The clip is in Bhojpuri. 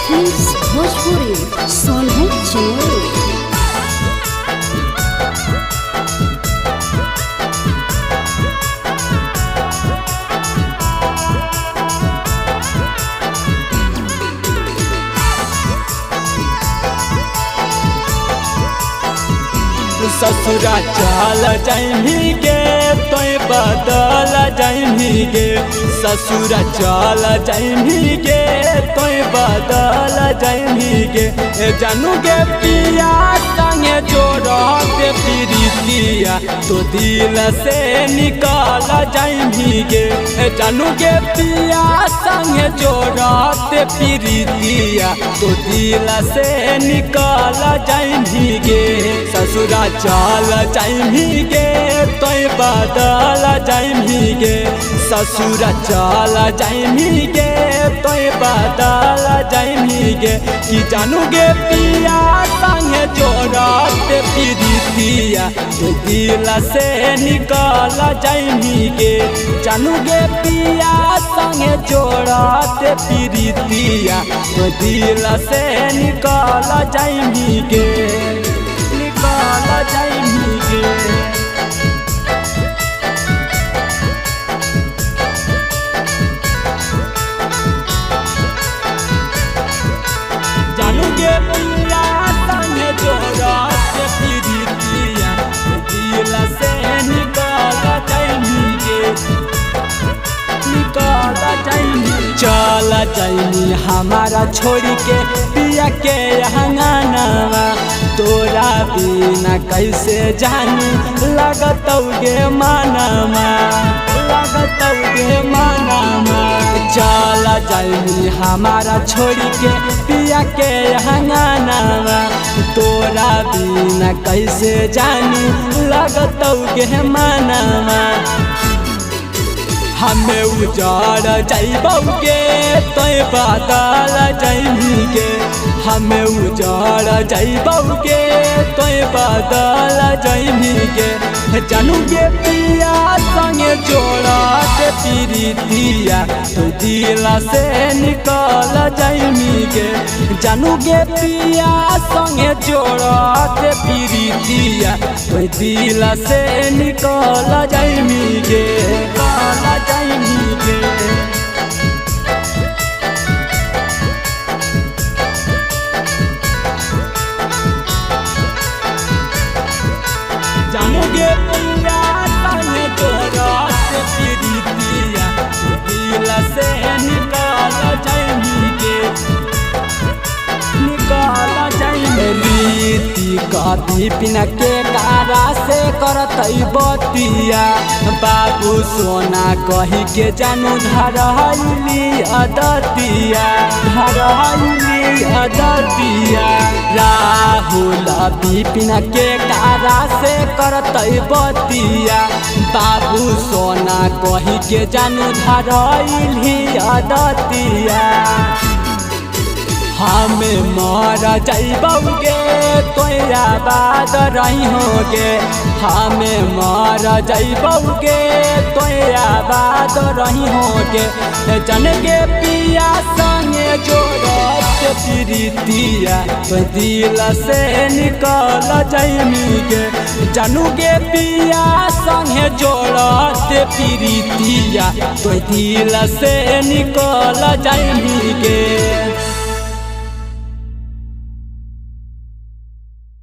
फिल्म्स भोजपुरी सोनू चिन्नू। ससुरा चल जाइमी गे तोय बदल जाइमी गे। ससुरा चल जाइमी गे तोय बदल जाइमी गे। जानू गे पिया संगे जोड़ते प्रीतिया तो दिल से निकाल जाइमी गे। जानू गे पिया संगे जोड़ते प्रीतिया तो दिल से निकाल जाइमी गे। ससुरा चल जाइमी गे तोय बदल जाइमी गे। ससुर चल जाइमी गे तोय बदल जाइमी गे। कि जानू गे पिया संगे जोड़ते प्रीतिया तो दिल से निकाल जाइमी गे। जानू गे पिया संगे जोड़ते प्रीतिया तो दिल से निकाल जाइमी गे। निकाल जाइमी गे। जानू गे पिया संगे जोड़ते प्रीतिया दिल से निकाल जाइमी गे। निकाल जाइमी चल जाइमी हमारा छोड़ी के पिया के हंगानावा। तोरा बिना कैसे जानी लगतौ गे मानामा। लगतौ गे मानामा चल जाइमी हमारा छोड़ी के पिया के हंगानावा। तोरा बिना कैसे जानी लगतौ गे मानामा। हमें उजाड़ जाइबौगे तोय बदल जाइमी गे। हमें उजाड़ जाइबौगे तोय बदल जाइमी गे। जानू गे पिया संगे जोड़ते प्रीतिया तो दिल से निकाल जाइमी गे। जानू गे पिया संगे जोड़ते प्रीतिया तो दिल से निकाल जाइमी गे। निकाल जाइमी गे। जानू गे पिया संगे जोड़ते प्रीतिया दिल से निकाल जाइमी गे। निकाल जाइमी रीति कभी पिना के कारा से करतई बतिया। बाबू सोना कही के जानू धरहली अदतिया। धरहली अदतिया राहुल बिपिन के कारा से करतई बतिया। बाबू सोना कही के जानू धरहली अदतिया। हमें मर जाइबौगे तोया बाद रही होगे। हमें मर जाइबौगे तोया बाद रही होगे। जन के पिया संगे जोड़ते प्रीतिया तो दिल से निकाल जाइमी गे। जानू गे पिया संगे जोड़ते प्रीतिया तो दिल से निकाल जाइमी गे।